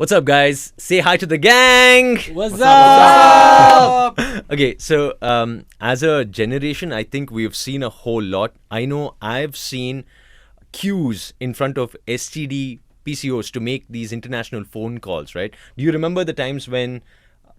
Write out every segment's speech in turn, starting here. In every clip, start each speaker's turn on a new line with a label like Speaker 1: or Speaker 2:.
Speaker 1: What's up, guys? Say hi to the gang.
Speaker 2: What's up?
Speaker 1: Okay, so as a generation, I think we've seen a whole lot. I know I've seen queues in front of STD PCOs to make these international phone calls, right? Do you remember the times when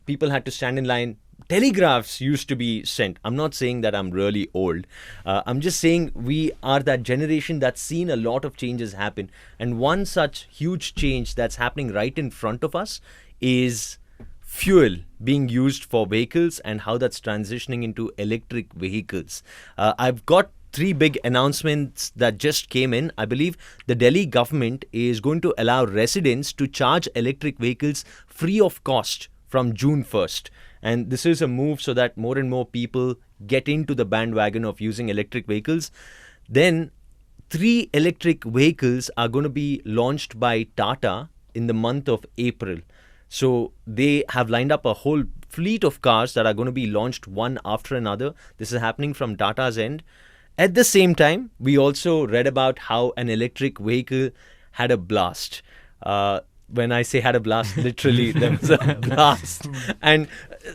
Speaker 1: people had to stand in line? Telegraphs used to be sent. I'm not saying that I'm really old. I'm just saying we are that generation that's seen a lot of changes happen. And one such huge change that's happening right in front of us is fuel being used for vehicles and how that's transitioning into electric vehicles. I've got three big announcements that just came in. I believe the Delhi government is going to allow residents to charge electric vehicles free of cost from June 1st. And this is a move so that more and more people get into the bandwagon of using electric vehicles. Then 3 electric vehicles are going to be launched by Tata in the month of April. So they have lined up a whole fleet of cars that are going to be launched one after another. This is happening from Tata's end. At the same time, we also read about how an electric vehicle had a blast. When I say had a blast, literally there was a blast. And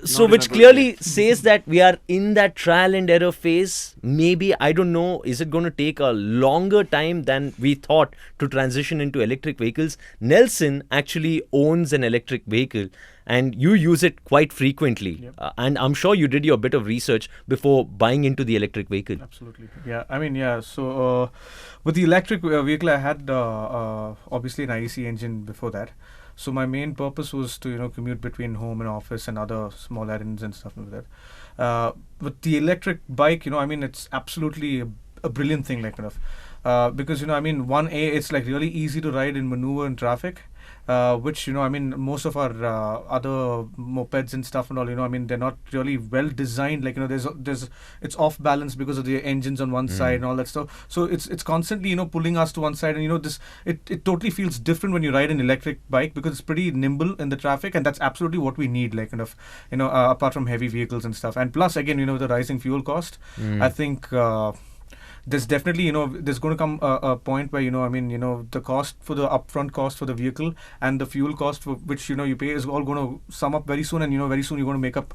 Speaker 1: so which clearly says that we are in that trial and error phase. Maybe, I don't know, is it going to take a longer time than we thought to transition into electric vehicles? Nelson actually owns an electric vehicle and you use it quite frequently.
Speaker 2: Yep.
Speaker 1: And I'm sure you did your bit of research before buying into the electric vehicle.
Speaker 2: Absolutely. Yeah, I mean, yeah. So with the electric vehicle, I had obviously an IEC engine before that. So my main purpose was to commute between home and office and other small errands and stuff like that. With the electric bike, I mean, it's absolutely a brilliant thing, because I mean, it's like really easy to ride and maneuver in traffic. Which I mean, most of our other mopeds and stuff and all, I mean, they're not really well designed. There's it's off balance because of the engines on one side and all that stuff. So it's constantly pulling us to one side, and this it totally feels different when you ride an electric bike because it's pretty nimble in the traffic, and that's absolutely what we need. Apart from heavy vehicles and stuff, and plus again, the rising fuel cost, I think. There's definitely, there's going to come a point where, the cost for the upfront cost for the vehicle and the fuel cost for which, you pay is all going to sum up very soon. And, very soon you're going to make up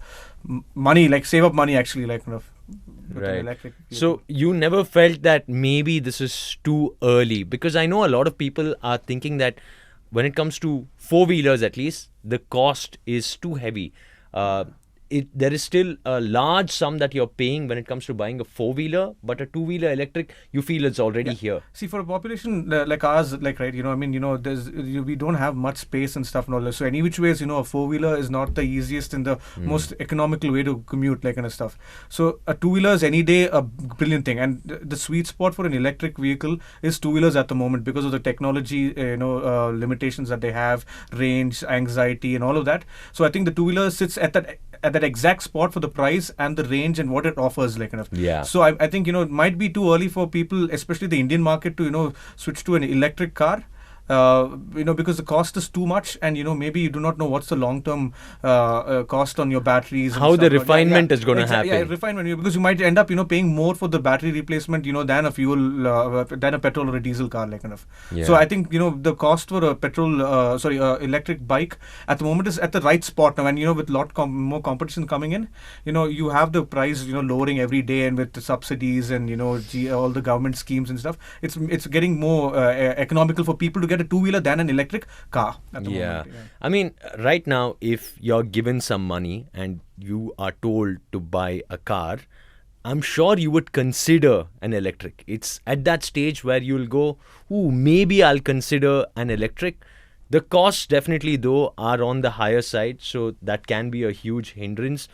Speaker 2: money, save up money actually, with
Speaker 1: Right.
Speaker 2: an electric vehicle.
Speaker 1: So you never felt that maybe this is too early? Because I know a lot of people are thinking that when it comes to four-wheelers at least, the cost is too heavy. There is still a large sum that you're paying when it comes to buying a four-wheeler, but a two-wheeler electric, you feel it's already here.
Speaker 2: See, for a population like ours, we don't have much space and stuff and all that. So any which ways, a four-wheeler is not the easiest and the most economical way to commute, kind of stuff. So a two-wheeler is any day a brilliant thing. And the sweet spot for an electric vehicle is two-wheelers at the moment because of the technology, limitations that they have, range, anxiety, and all of that. So I think the two-wheeler sits at that exact spot for the price and the range and what it offers,
Speaker 1: Yeah.
Speaker 2: So I think it might be too early for people, especially the Indian market, to switch to an electric car. Because the cost is too much, and maybe you do not know what's the long-term cost on your batteries.
Speaker 1: How the refinement is going to happen.
Speaker 2: Yeah, refinement, because you might end up paying more for the battery replacement than a fuel than a petrol or a diesel car,
Speaker 1: Yeah.
Speaker 2: So I think the cost for a electric bike at the moment is at the right spot now, and with more competition coming in, you have the price lowering every day, and with the subsidies and all the government schemes and stuff, it's getting more economical for people to get a two-wheeler than an electric car at the moment. Yeah.
Speaker 1: I mean, right now, if you're given some money and you are told to buy a car, I'm sure you would consider an electric. It's at that stage where you'll go, maybe I'll consider an electric. The costs definitely, though, are on the higher side, so that can be a huge hindrance.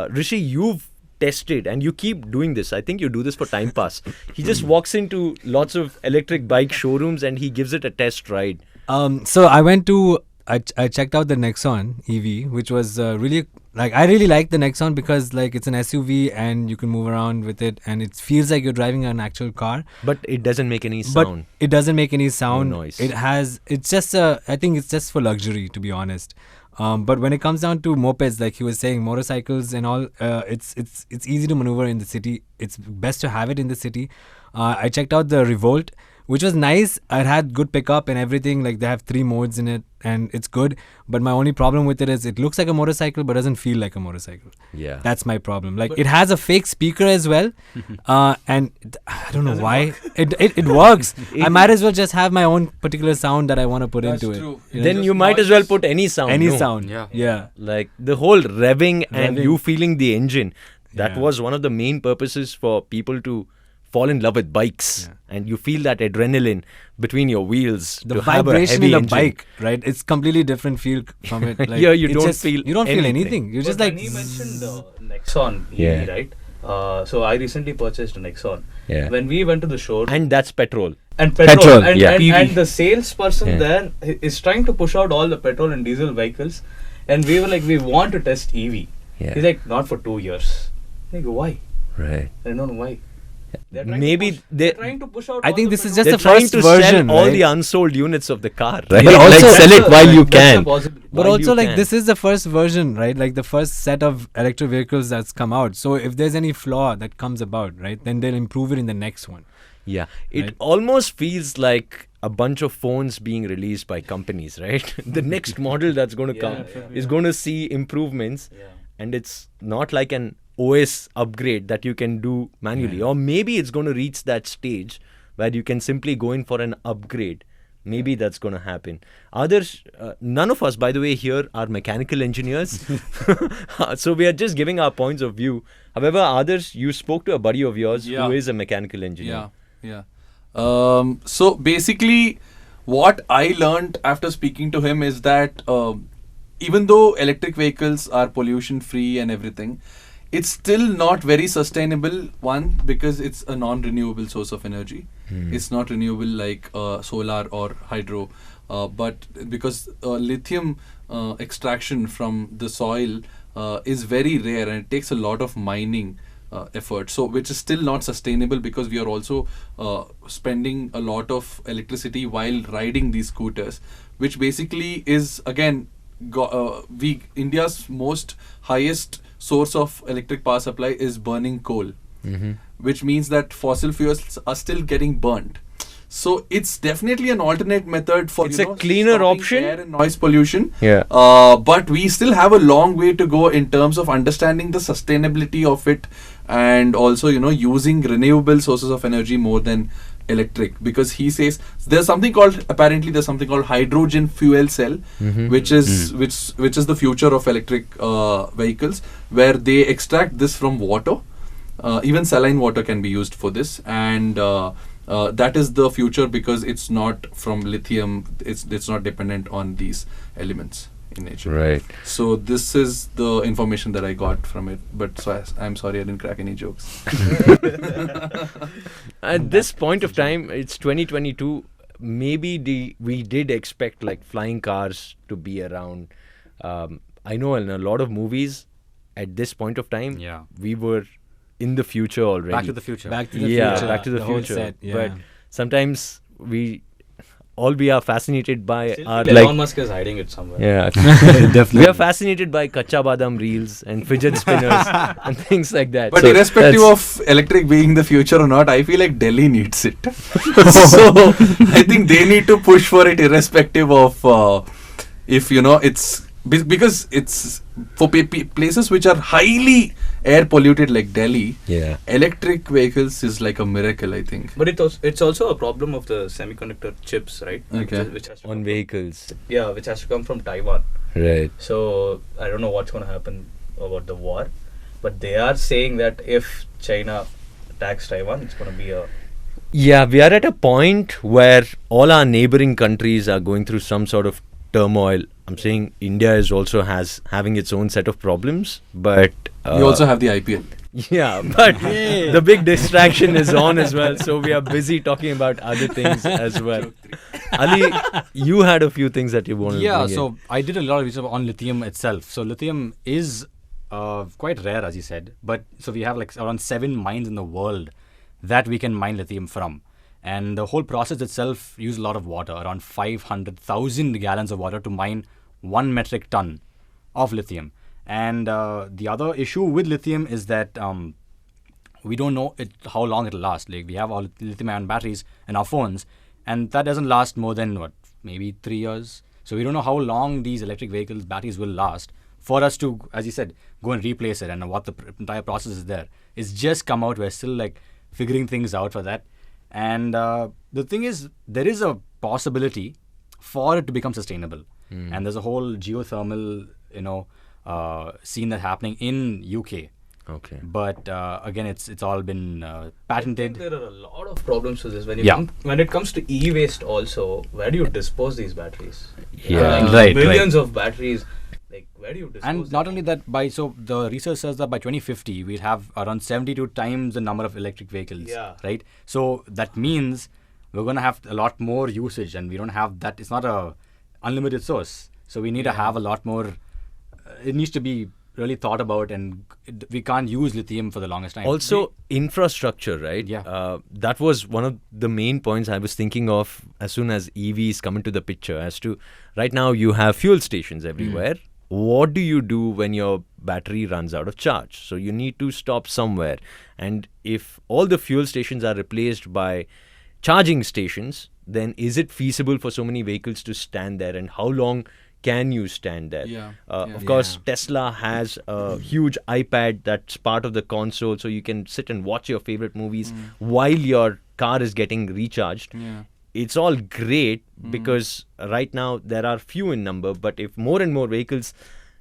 Speaker 1: Rishi, you've tested and you keep doing this. I think you do this for time pass. He just walks into lots of electric bike showrooms and he gives it a test ride.
Speaker 3: So I checked out the Nexon EV, which was really I really like the Nexon because it's an SUV and you can move around with it and it feels like you're driving an actual car.
Speaker 1: But it doesn't make any sound.
Speaker 3: It doesn't make any sound.
Speaker 1: No noise.
Speaker 3: I think it's just for luxury, to be honest. But when it comes down to mopeds, like he was saying, motorcycles and all, it's easy to maneuver in the city. It's best to have it in the city. I checked out the Revolt, which was nice. It had good pickup and everything. Like they have 3 modes in it, and it's good. But my only problem with it is it looks like a motorcycle, but doesn't feel like a motorcycle.
Speaker 1: Yeah.
Speaker 3: That's my problem. Like it has a fake speaker as well, and I don't know why it works. I might as well just have my own particular sound that I want to put into it.
Speaker 2: true.
Speaker 3: You know,
Speaker 1: Then
Speaker 3: just
Speaker 1: you might as well put any sound.
Speaker 3: any
Speaker 1: no?
Speaker 3: sound.
Speaker 4: Yeah.
Speaker 1: Like the whole revving and
Speaker 3: Revving.
Speaker 1: you feeling the engine. That
Speaker 3: Yeah.
Speaker 1: was one of the main purposes for people to fall in love with bikes.
Speaker 3: Yeah.
Speaker 1: And you feel that adrenaline between your wheels.
Speaker 3: The
Speaker 1: to have a
Speaker 3: vibration
Speaker 1: heavy
Speaker 3: in a
Speaker 1: engine.
Speaker 3: bike, right? It's completely different feel from it. Like,
Speaker 1: Here you
Speaker 3: it's
Speaker 1: don't
Speaker 3: just-
Speaker 1: feel
Speaker 3: you don't feel
Speaker 1: anything.
Speaker 3: anything. You're just
Speaker 4: But
Speaker 3: like
Speaker 4: when he mentioned Nexon EV,
Speaker 1: Yeah.
Speaker 4: right? So I recently purchased a Nexon.
Speaker 1: Yeah.
Speaker 4: When we went to the show
Speaker 1: And that's petrol.
Speaker 4: and petrol,
Speaker 3: Petrol,
Speaker 4: and,
Speaker 1: yeah.
Speaker 4: and the salesperson
Speaker 1: Yeah.
Speaker 4: there is trying to push out all the petrol and diesel vehicles, and we were like, we want to test EV.
Speaker 1: Yeah.
Speaker 4: He's like, not for 2 years. Like, why?
Speaker 1: Right.
Speaker 4: I don't know why. They're trying
Speaker 1: Maybe
Speaker 4: to push,
Speaker 1: they-
Speaker 4: they're trying to push out.
Speaker 3: I
Speaker 4: all
Speaker 3: think
Speaker 4: the
Speaker 3: this is
Speaker 4: petrol.
Speaker 3: just
Speaker 1: They're
Speaker 3: the
Speaker 1: trying
Speaker 3: first
Speaker 1: to
Speaker 3: version,
Speaker 1: sell all
Speaker 3: right?
Speaker 1: the unsold units of the car. Right?
Speaker 3: But
Speaker 1: like
Speaker 3: also-
Speaker 1: sell it while you
Speaker 4: That's
Speaker 1: can.
Speaker 4: the possibility.
Speaker 3: But
Speaker 1: While
Speaker 3: also,
Speaker 1: you
Speaker 3: like,
Speaker 1: can.
Speaker 3: this is the first version, right? Like, the first set of electric vehicles that's come out. So, if there's any flaw that comes about, right, then they'll improve it in the next one.
Speaker 1: Yeah. It
Speaker 3: Right.
Speaker 1: almost feels like a bunch of phones being released by companies, right? The next model that's going to come is going to see improvements.
Speaker 4: Yeah.
Speaker 1: And it's not like an OS upgrade that you can do manually. Or maybe it's going to reach that stage where you can simply go in for an upgrade. Maybe that's going to happen. Others, none of us, by the way, here are mechanical engineers. So we are just giving our points of view. However, others, you spoke to a buddy of yours
Speaker 5: Yeah.
Speaker 1: who is a mechanical engineer.
Speaker 5: Yeah. So basically, what I learned after speaking to him is that even though electric vehicles are pollution free and everything, it's still not very sustainable. One, because it's a non-renewable source of energy. It's not renewable like solar or hydro. But because lithium extraction from the soil is very rare and it takes a lot of mining effort, so which is still not sustainable because we are also spending a lot of electricity while riding these scooters, which basically is again India's most highest source of electric power supply is burning coal, which means that fossil fuels are still getting burnt. So it's definitely an alternate method for
Speaker 1: It's a cleaner
Speaker 5: stopping
Speaker 1: option.
Speaker 5: air and noise pollution.
Speaker 1: Yeah.
Speaker 5: But we still have a long way to go in terms of understanding the sustainability of it, and also using renewable sources of energy more than electric, because he says there's something called hydrogen fuel cell, which is the future of electric vehicles, where they extract this from water. Even saline water can be used for this, and that is the future because it's not from lithium. It's not dependent on these elements in nature.
Speaker 1: Right.
Speaker 5: So this is the information that I got from it. But I'm sorry I didn't crack any jokes.
Speaker 1: At this point of time, it's 2022. Maybe we did expect like flying cars to be around. I know in a lot of movies, at this point of time,
Speaker 6: Yeah.
Speaker 1: we were in the future already.
Speaker 6: Back to the Future.
Speaker 3: Back to the
Speaker 1: yeah,
Speaker 3: future.
Speaker 1: Back to the
Speaker 3: whole
Speaker 1: future.
Speaker 3: set, yeah.
Speaker 1: But sometimes we are fascinated by
Speaker 4: Still
Speaker 1: our
Speaker 4: feel
Speaker 1: like.
Speaker 4: Elon Musk is hiding it somewhere.
Speaker 1: Yeah, we are fascinated by kacha badam reels and fidget spinners and things like that.
Speaker 5: But
Speaker 1: So
Speaker 5: irrespective
Speaker 1: that's-
Speaker 5: of electric being the future or not, I feel like Delhi needs it. So I think they need to push for it irrespective of if it's because it's for places which are highly air polluted like Delhi.
Speaker 1: yeah,
Speaker 5: Electric vehicles is like a miracle, I think.
Speaker 4: But it's also a problem of the semiconductor chips, right?
Speaker 5: Okay.
Speaker 4: Which has to
Speaker 1: on
Speaker 4: come
Speaker 1: vehicles,
Speaker 4: which has to come from Taiwan.
Speaker 1: right?
Speaker 4: So I don't know what's going to happen about the war, but they are saying that if China attacks Taiwan, it's going to be a
Speaker 1: Yeah, we are at a point where all our neighboring countries are going through some sort of turmoil. I'm saying India is also having its own set of problems, but
Speaker 5: You also have the IPL.
Speaker 1: yeah, but the big distraction is on as well. So we are busy talking about other things as well. Ali, you had a few things that you wanted to
Speaker 6: Yeah,
Speaker 1: bring
Speaker 6: so I did a lot of research on lithium itself. So lithium is quite rare, as you said. But so we have like around 7 mines in the world that we can mine lithium from. And the whole process itself used a lot of water, around 500,000 gallons of water to mine 1 metric ton of lithium. And the other issue with lithium is that we don't know how long it'll last. Like we have all lithium-ion batteries in our phones, and that doesn't last more than maybe 3 years. So we don't know how long these electric vehicles batteries will last for us to, as you said, go and replace it, and what the entire process is there. It's just come out. We're still like figuring things out for that. And the thing is, there is a possibility for it to become sustainable. And there's a whole geothermal, scene that's happening in UK.
Speaker 1: Okay.
Speaker 6: But again, it's all been patented.
Speaker 4: I think there are a lot of problems with this. When it comes to e-waste also, where do you dispose these batteries?
Speaker 1: Yeah.
Speaker 6: Right,
Speaker 4: millions of batteries. Like, where do you dispose
Speaker 6: And
Speaker 4: them?
Speaker 6: not only that, so the research says that by 2050, we'll have around 72 times the number of electric vehicles.
Speaker 4: Yeah.
Speaker 6: Right? So that means we're going to have a lot more usage, and we don't have that. It's not a unlimited source. So we need to have a lot more. It needs to be really thought about, and we can't use lithium for the longest time.
Speaker 1: Also, infrastructure, right?
Speaker 6: Yeah.
Speaker 1: That was one of the main points I was thinking of as soon as EVs come into the picture. As to right now, you have fuel stations everywhere. What do you do when your battery runs out of charge? So you need to stop somewhere. And if all the fuel stations are replaced by charging stations, then is it feasible for so many vehicles to stand there? And how long can you stand there? Of course, Tesla has a huge iPad that's part of the console, so you can sit and watch your favorite movies while your car is getting recharged. It's all great because right now there are few in number, but if more and more vehicles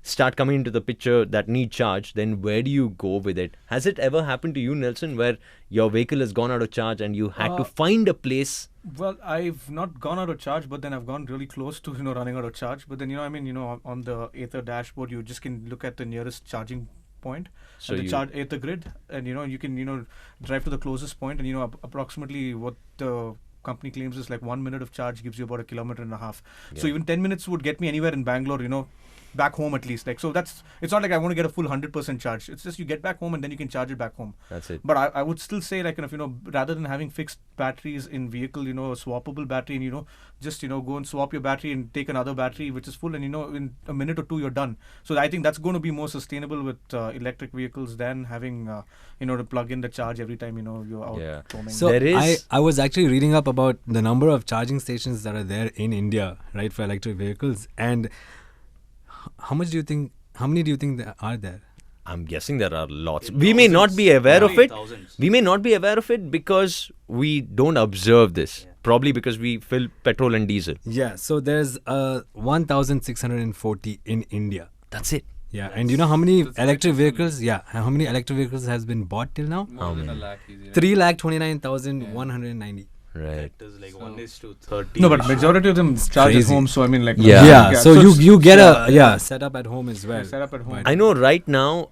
Speaker 1: start coming into the picture that need charge, then where do you go with it? Has it ever happened to you, Nelson, where your vehicle has gone out of charge and you had to find a place?
Speaker 2: Well, I've not gone out of charge, but then I've gone really close to running out of charge. But then on the Ather dashboard, you just can look at the nearest charging point,
Speaker 1: So
Speaker 2: and
Speaker 1: you-
Speaker 2: the Ather grid, and you can drive to the closest point, and approximately what the company claims is like 1 minute of charge gives you about 1.5 kilometers. So even 10 minutes would get me anywhere in Bangalore, back home at least. Like, so it's not like I want to get a full 100% charge. It's just you get back home and then you can charge it back home.
Speaker 1: That's it.
Speaker 2: But I would still say, like, rather than having fixed batteries in vehicle, a swappable battery, and just go and swap your battery and take another battery which is full, and in a minute or two you're done. So I think that's going to be more sustainable with electric vehicles than having to plug in the charge every time you're out
Speaker 1: Yeah.
Speaker 2: roaming.
Speaker 3: So
Speaker 1: There is-
Speaker 3: I was actually reading up about the number of charging stations that are there in India, right, for electric vehicles, and how many do you think there are there?
Speaker 1: I'm guessing there are lots. We may not be aware of it.
Speaker 4: Thousands.
Speaker 1: We may not be aware of it because we don't observe this. Probably because we fill petrol and diesel.
Speaker 3: Yeah, so there's 1,640 in India.
Speaker 1: That's it.
Speaker 3: Yeah, and you know how many electric vehicles? Yeah, how many electric vehicles has been bought till now?
Speaker 5: More than a lakh easy.
Speaker 3: 3,29,190.
Speaker 1: Right.
Speaker 4: It is like 1:30.
Speaker 2: No, but majority of them charge at
Speaker 3: crazy.
Speaker 2: home. So I mean, like,
Speaker 1: Yeah.
Speaker 3: Yeah, so
Speaker 2: it's-
Speaker 3: you get a set up at home as well.
Speaker 2: set up at home.
Speaker 3: But-
Speaker 1: I know right now,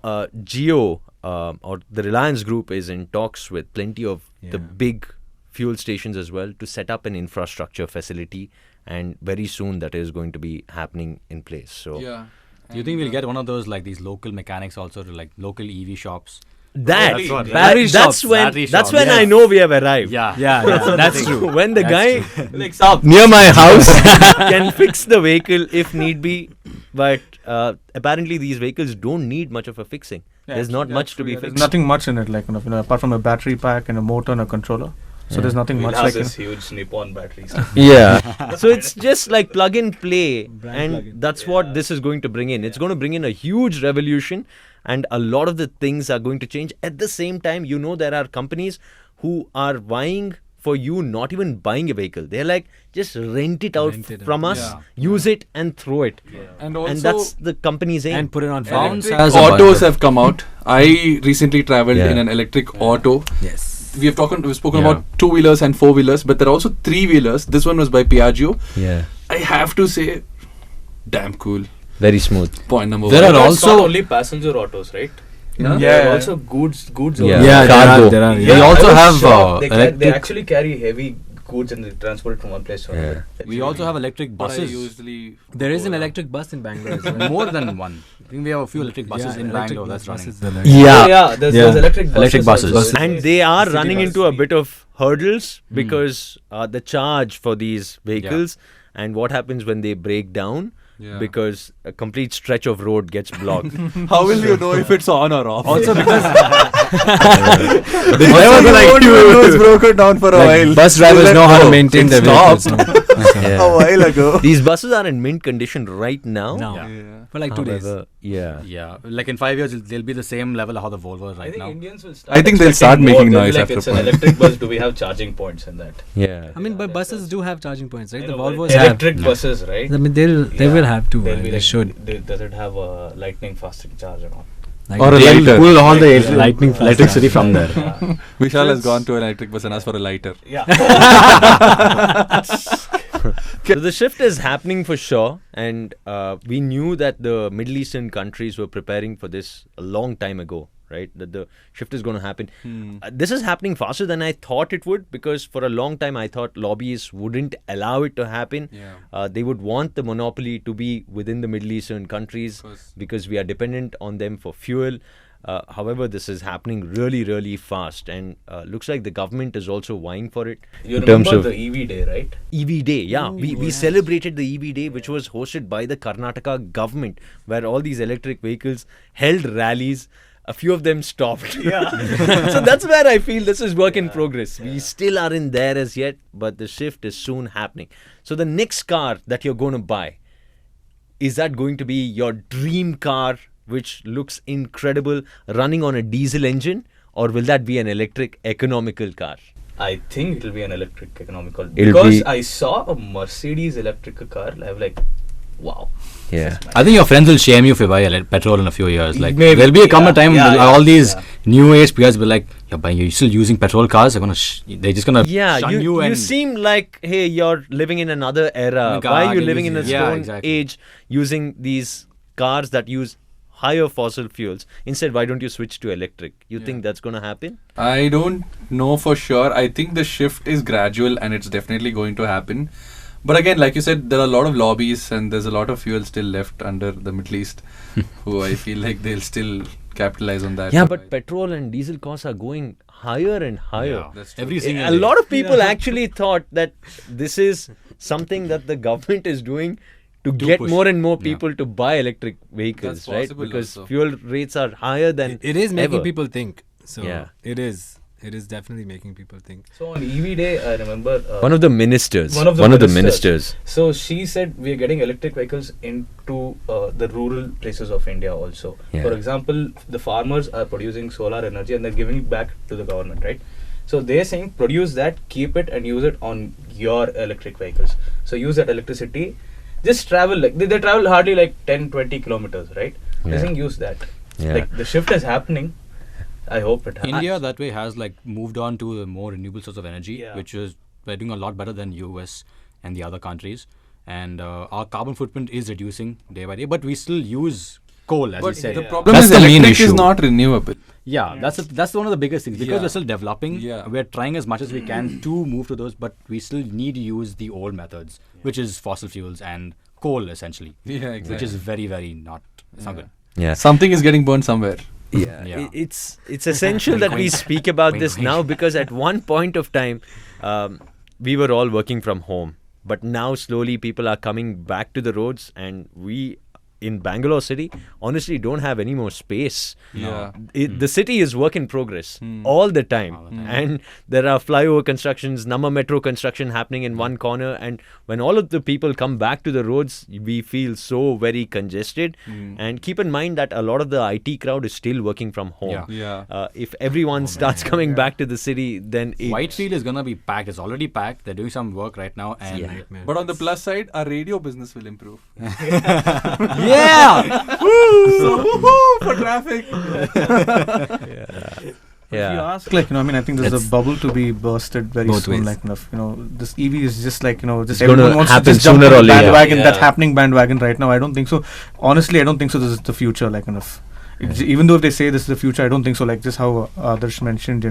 Speaker 1: Jio or the Reliance Group is in talks with plenty of the
Speaker 3: Yeah.
Speaker 1: big fuel stations as well to set up an infrastructure facility, and very soon that is going to be happening in place. So
Speaker 5: Yeah.
Speaker 6: Do you think we'll get one of those, like these local mechanics also, to like local EV shops?
Speaker 1: that,
Speaker 6: That's what-
Speaker 3: Battery
Speaker 1: that's
Speaker 3: shops,
Speaker 1: when
Speaker 6: battery
Speaker 1: that's
Speaker 6: shops,
Speaker 1: when
Speaker 6: yeah.
Speaker 1: I know we have arrived.
Speaker 6: Yeah.
Speaker 3: That's true.
Speaker 1: When the guy
Speaker 4: Like, stop.
Speaker 1: near my house can fix the vehicle if need be, but apparently these vehicles don't need much of a fixing. There's not much to be
Speaker 2: There's
Speaker 1: fixed.
Speaker 2: nothing much in it, like, apart from a battery pack and a motor and a controller. So there's nothing
Speaker 4: We'll
Speaker 2: much
Speaker 4: have
Speaker 2: like
Speaker 4: this huge Nippon batteries.
Speaker 1: Yeah. So it's just like plug and play,
Speaker 3: Brand
Speaker 1: and
Speaker 3: plug-in.
Speaker 1: that's what this is going to bring in. It's going to bring in a huge revolution, and a lot of the things are going to change. At the same time, there are companies who are vying for you not even buying a vehicle. They're like, just rent it out
Speaker 3: Rent it
Speaker 1: from
Speaker 3: out.
Speaker 1: us,
Speaker 5: Yeah.
Speaker 1: use it and throw it.
Speaker 5: And also,
Speaker 1: And that's the company's aim.
Speaker 3: And put it on
Speaker 5: electric
Speaker 3: phones as a
Speaker 5: autos
Speaker 3: bundle.
Speaker 5: have come out. I recently traveled
Speaker 1: Yeah.
Speaker 5: in an electric auto.
Speaker 3: Yes.
Speaker 5: We've spoken
Speaker 1: Yeah.
Speaker 5: about 2-wheelers and 4-wheelers, but there are also 3-wheelers. This one was by Piaggio.
Speaker 1: Yeah.
Speaker 5: I have to say, damn cool.
Speaker 1: Very smooth.
Speaker 5: Point number
Speaker 3: There
Speaker 5: one.
Speaker 3: are
Speaker 4: It's
Speaker 3: also-
Speaker 4: not only passenger autos, right?
Speaker 5: Yeah.
Speaker 4: There are
Speaker 2: Yeah.
Speaker 4: also goods.
Speaker 1: Yeah.
Speaker 3: Yeah,
Speaker 1: Cargo.
Speaker 3: there are.
Speaker 6: We
Speaker 3: Yeah.
Speaker 6: also
Speaker 4: I was
Speaker 6: have,
Speaker 4: shocked. They
Speaker 6: electric-
Speaker 4: actually carry heavy goods and they transport it from one place to another.
Speaker 6: We also have electric
Speaker 5: But I
Speaker 6: buses.
Speaker 5: usually
Speaker 3: There is an
Speaker 5: go
Speaker 3: electric bus in Bangalore as well.
Speaker 6: More than one. I think we have a few electric buses in Bangalore that's running.
Speaker 1: Yeah.
Speaker 4: Oh, yeah, there's electric buses.
Speaker 6: Electric buses.
Speaker 4: also.
Speaker 1: And they are
Speaker 4: City
Speaker 1: running
Speaker 4: bus.
Speaker 1: into a bit of hurdles because the charge for these vehicles and what happens when they break down,
Speaker 5: Yeah.
Speaker 1: because a complete stretch of road gets blocked.
Speaker 5: How will you know if it's on or off?
Speaker 6: Also because
Speaker 5: the driver will like it's broken down for a
Speaker 3: Like
Speaker 5: while.
Speaker 3: bus drivers
Speaker 5: They'll
Speaker 3: know how to
Speaker 5: "Oh,
Speaker 3: maintain
Speaker 5: it
Speaker 3: their vehicles.
Speaker 5: stopped
Speaker 3: No?
Speaker 5: a while ago.
Speaker 1: These buses are in mint condition right now.
Speaker 3: No.
Speaker 5: Yeah.
Speaker 3: For like 2 days.
Speaker 1: However, yeah.
Speaker 6: yeah, like in 5 years they'll be the same level how the Volvo is
Speaker 4: I
Speaker 6: right
Speaker 4: think
Speaker 6: now.
Speaker 4: Indians will start.
Speaker 5: I think they'll
Speaker 4: expecting
Speaker 5: start making
Speaker 4: more. They'll be
Speaker 5: noise
Speaker 4: like,
Speaker 5: after
Speaker 4: it's an
Speaker 5: a point.
Speaker 4: electric bus. Do we have charging points in that?
Speaker 1: Yeah.
Speaker 3: I mean, but buses do have charging points, right?
Speaker 4: I
Speaker 3: The
Speaker 4: know, but
Speaker 3: Volvos have.
Speaker 4: electric buses, right?
Speaker 3: I mean, they
Speaker 4: Yeah.
Speaker 3: will have to.
Speaker 4: They'll
Speaker 3: Right?
Speaker 4: be
Speaker 3: They
Speaker 4: like,
Speaker 3: should.
Speaker 4: Does it have a lightning fast charge or not?
Speaker 3: Like,
Speaker 5: Or a
Speaker 6: They'll
Speaker 5: lighter.
Speaker 6: pull all the
Speaker 4: Yeah.
Speaker 6: lightning electricity from there.
Speaker 4: Yeah.
Speaker 5: Vishal has gone to an electric bus and asked for a lighter.
Speaker 4: Yeah.
Speaker 1: So the shift is happening for sure, and we knew that the Middle Eastern countries were preparing for this a long time ago, right? That the shift is going to happen. This is happening faster than I thought it would, because for a long time I thought lobbyists wouldn't allow it to happen.
Speaker 5: Yeah.
Speaker 1: They would want the monopoly to be within the Middle Eastern countries
Speaker 5: course.
Speaker 1: because we are dependent on them for fuel. However, this is happening really, really fast, and looks like the government is also vying for it.
Speaker 4: You
Speaker 1: in terms
Speaker 4: remember
Speaker 1: of
Speaker 4: the EV day, right?
Speaker 1: EV Day, yeah. We celebrated the EV Day, which was hosted by the Karnataka government, where all these electric vehicles held rallies. A few of them stopped.
Speaker 4: Yeah.
Speaker 1: So that's where I feel this is work in progress. We still aren't there as yet, but the shift is soon happening. So the next car that you're going to buy, is that going to be your dream car, which looks incredible, running on a diesel engine, or will that be an electric economical car?
Speaker 4: I think it'll be an electric economical.
Speaker 1: It'll
Speaker 4: Because
Speaker 1: be-
Speaker 4: I saw a Mercedes electric car. I'm like, wow.
Speaker 1: Yeah.
Speaker 6: I think your friends will shame you if you buy petrol in a few years. Like
Speaker 4: Maybe,
Speaker 6: there'll be a come a
Speaker 4: yeah,
Speaker 6: time
Speaker 4: yeah,
Speaker 6: when
Speaker 4: yeah,
Speaker 6: all these
Speaker 4: yeah.
Speaker 6: new age peers will be like, you're still using petrol cars. They're gonna they're just gonna
Speaker 1: Yeah,
Speaker 6: shun
Speaker 1: you
Speaker 6: you and
Speaker 1: seem like, hey, you're living in another era.
Speaker 6: Oh my
Speaker 1: Why are
Speaker 6: God,
Speaker 1: you
Speaker 6: you're
Speaker 1: living in a
Speaker 6: using- yeah,
Speaker 1: stone
Speaker 6: exactly.
Speaker 1: age using these cars that use higher fossil fuels? Instead, why don't you switch to electric? You think that's going to happen?
Speaker 5: I don't know for sure. I think the shift is gradual and it's definitely going to happen. But again, like you said, there are a lot of lobbies and there's a lot of fuel still left under the Middle East who I feel like they'll still capitalize on that.
Speaker 1: Yeah,
Speaker 5: for a
Speaker 1: but
Speaker 5: while.
Speaker 1: petrol and diesel costs are going higher and higher.
Speaker 6: Yeah,
Speaker 5: That's true.
Speaker 6: every single
Speaker 1: A
Speaker 6: day.
Speaker 1: lot of people actually thought that this is something that the government is doing to get
Speaker 6: push.
Speaker 1: more and more
Speaker 6: Yeah.
Speaker 1: people to buy electric vehicles,
Speaker 5: That's
Speaker 1: right?
Speaker 5: possible
Speaker 1: Because
Speaker 5: also.
Speaker 1: fuel rates are higher than
Speaker 3: it is making
Speaker 1: ever.
Speaker 3: people think. So
Speaker 1: Yeah.
Speaker 3: it is. It is definitely making people think.
Speaker 4: So on EV day, I remember
Speaker 1: One of the ministers.
Speaker 4: One of the
Speaker 1: ministers.
Speaker 4: So she said we are getting electric vehicles into the rural places of India also.
Speaker 1: Yeah.
Speaker 4: For example, the farmers are producing solar energy and they're giving it back to the government, right? So they're saying produce that, keep it and use it on your electric vehicles. So use that electricity. Just travel like they travel hardly like 10-20 kilometers, right?
Speaker 1: Yeah.
Speaker 4: They're saying use that.
Speaker 1: Yeah.
Speaker 4: Like the shift is happening. I hope it happens.
Speaker 6: India that way has like moved on to a more renewable source of energy,
Speaker 4: Yeah.
Speaker 6: which is we're doing a lot better than US and the other countries. And our carbon footprint is reducing day by day, but we still use coal, as you
Speaker 5: But
Speaker 6: said.
Speaker 5: the problem
Speaker 6: That's
Speaker 5: is
Speaker 6: the main
Speaker 5: electric is
Speaker 6: issue.
Speaker 5: not renewable.
Speaker 6: Yeah, that's one of the biggest things because
Speaker 5: Yeah.
Speaker 6: we're still developing.
Speaker 5: Yeah.
Speaker 6: We're trying as much as we can to move to those, but we still need to use the old methods, which is fossil fuels and coal essentially,
Speaker 5: Yeah, exactly.
Speaker 6: which is very, very not. It's not
Speaker 5: Yeah.
Speaker 6: good.
Speaker 1: Yeah.
Speaker 5: Something is getting burned somewhere.
Speaker 1: Yeah,
Speaker 6: Yeah.
Speaker 1: It's essential that we speak about
Speaker 6: Wink,
Speaker 1: this
Speaker 6: wink.
Speaker 1: now, because at one point of time, we were all working from home, but now slowly people are coming back to the roads, and we in Bangalore city honestly don't have any more space.
Speaker 5: Yeah.
Speaker 1: The city is work in progress all the time, and there are flyover constructions, Namma metro construction happening in one corner, and when all of the people come back to the roads, we feel so very congested. And keep in mind that a lot of the IT crowd is still working from home.
Speaker 6: Yeah.
Speaker 5: Yeah.
Speaker 1: If everyone starts coming back to the city, then it,
Speaker 6: Whitefield is gonna be packed. It's already packed. They're doing some work right now, and
Speaker 3: Nightmare.
Speaker 5: But on the plus side, our radio business will improve.
Speaker 6: yeah,
Speaker 5: So, woohoo for traffic.
Speaker 2: If you
Speaker 1: yeah.
Speaker 2: ask, like, I mean, I think there's
Speaker 3: It's
Speaker 2: a bubble to be bursted very
Speaker 3: both
Speaker 2: soon.
Speaker 3: ways.
Speaker 2: Like, this EV is just like, just
Speaker 1: It's gonna
Speaker 2: everyone wants to
Speaker 1: happen
Speaker 2: just jump
Speaker 1: sooner
Speaker 2: on
Speaker 1: or
Speaker 2: the
Speaker 1: later.
Speaker 2: bandwagon, that
Speaker 4: Yeah.
Speaker 2: happening bandwagon right now. I don't think so. Honestly, I don't think so. This is the future. Like, Even though if they say this is the future, I don't think so. Like just how Adarsh mentioned,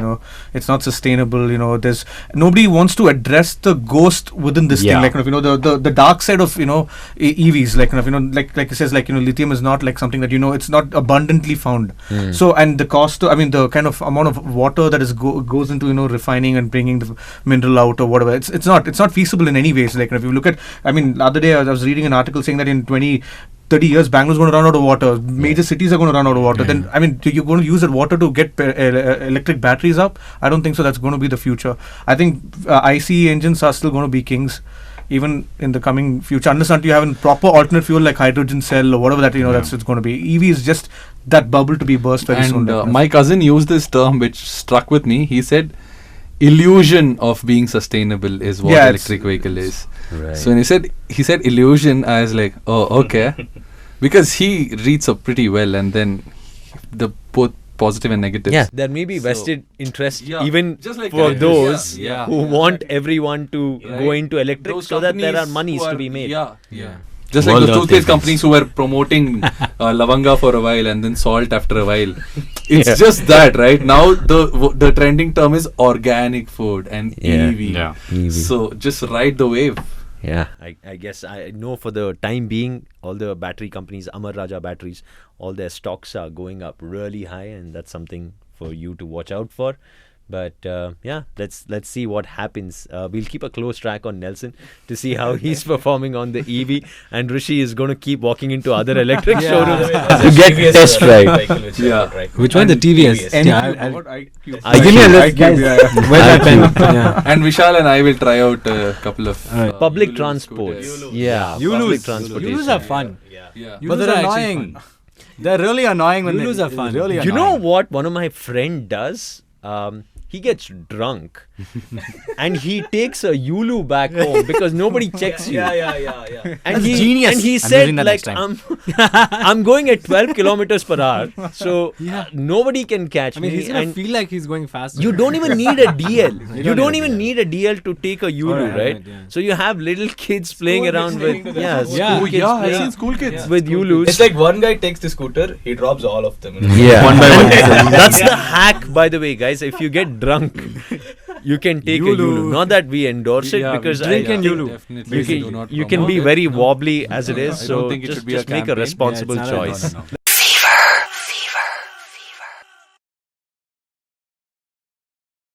Speaker 2: it's not sustainable. There's nobody wants to address the ghost within this thing. Like the dark side of EVs. Like like it says, like lithium is not like something that it's not abundantly found. So and the cost, the kind of amount of water that is goes into refining and bringing the mineral out or whatever. It's not feasible in any ways. Like if you look at, the other day I was reading an article saying that in 30 years, Bangalore's going to run out of water. Major cities are going to run out of water. Then, you're going to use that water to get electric batteries up? I don't think so. That's going to be the future. I think ICE engines are still going to be kings, even in the coming future, unless until you have a proper alternate fuel like hydrogen cell or whatever that that's it's going to be. EV is just that bubble to be burst very soon.
Speaker 5: My cousin used this term, which struck with me. He said, illusion of being sustainable is what electric vehicle is.
Speaker 1: Right.
Speaker 5: So when he said illusion, I was like, oh, okay. Because he reads up pretty well, and then the both positive and negatives.
Speaker 1: Yeah, there may be vested interest even
Speaker 5: just like
Speaker 1: for those
Speaker 5: Yeah.
Speaker 1: who want everyone to go into electric
Speaker 5: Those
Speaker 1: so that there are
Speaker 5: companies
Speaker 1: monies
Speaker 5: who
Speaker 1: to be made.
Speaker 5: Yeah. Just like
Speaker 6: World
Speaker 5: the
Speaker 6: of
Speaker 5: toothpaste
Speaker 6: difference.
Speaker 5: companies who were promoting lavanga for a while and then salt after a while. It's just that, right? Now the trending term is organic food and EV.
Speaker 6: Yeah.
Speaker 1: EV.
Speaker 5: So just ride the wave.
Speaker 1: Yeah, I guess I know for the time being, all the battery companies, Amar Raja batteries, all their stocks are going up really high, and that's something for you to watch out for. But let's see what happens. We'll keep a close track on Nelson to see how he's performing on the EV, and Rishi is going to keep walking into other electric showrooms to get test drive.
Speaker 3: Which one? The TVS.
Speaker 2: NQ,
Speaker 3: Yeah,
Speaker 2: what IQ?
Speaker 3: give me a list,
Speaker 2: IQ,
Speaker 3: guys.
Speaker 2: yeah.
Speaker 3: Where's that pen? Yeah.
Speaker 5: And Vishal and I will try out a couple of
Speaker 1: Public
Speaker 5: Yulu
Speaker 1: transport.
Speaker 5: scooters.
Speaker 1: Yeah,
Speaker 3: Yulus.
Speaker 1: public transportation.
Speaker 3: Yulus are fun.
Speaker 6: But
Speaker 3: Yulus
Speaker 6: they're
Speaker 3: are actually
Speaker 6: annoying.
Speaker 3: fun.
Speaker 6: They're really annoying when
Speaker 3: Yulus
Speaker 6: they
Speaker 3: are fun.
Speaker 6: Really
Speaker 1: You know
Speaker 6: annoying.
Speaker 1: what one of my friend does? He gets drunk and he takes a Yulu back home because nobody checks you.
Speaker 4: Yeah.
Speaker 1: And
Speaker 6: That's
Speaker 1: he,
Speaker 6: genius.
Speaker 1: And he
Speaker 6: I'm
Speaker 1: said,
Speaker 6: using that
Speaker 1: like,
Speaker 6: next time.
Speaker 1: I'm going at 12 kilometers per hour, so nobody can catch
Speaker 3: I mean,
Speaker 1: me.
Speaker 3: he's gonna
Speaker 1: And
Speaker 3: feel like he's going faster.
Speaker 1: you don't even need a DL. You
Speaker 3: don't
Speaker 1: don't
Speaker 3: need a
Speaker 1: even
Speaker 3: DL.
Speaker 1: need a DL to take a Yulu, right?
Speaker 3: right, yeah.
Speaker 1: So you have little kids playing around with school
Speaker 3: Yeah.
Speaker 1: kids
Speaker 5: I've
Speaker 1: playing
Speaker 5: seen school kids.
Speaker 1: with Yulus.
Speaker 4: It's like one guy takes the scooter, he drops all of them.
Speaker 1: Yeah.
Speaker 6: One by one.
Speaker 1: That's the hack, by the way, guys. If you get drunk, you can take a Yulu. Not that we endorse it, because
Speaker 3: drink
Speaker 1: I
Speaker 3: and
Speaker 1: think
Speaker 3: Yulu.
Speaker 5: Definitely
Speaker 1: you
Speaker 5: do
Speaker 1: can,
Speaker 5: not
Speaker 1: you can
Speaker 5: promote
Speaker 1: be
Speaker 5: it.
Speaker 1: very wobbly as it is.
Speaker 5: I
Speaker 1: So
Speaker 5: don't think it
Speaker 1: just
Speaker 5: should be a
Speaker 1: make a
Speaker 5: campaign.
Speaker 1: responsible
Speaker 3: Yeah, it's not a-
Speaker 1: choice.
Speaker 3: no, no.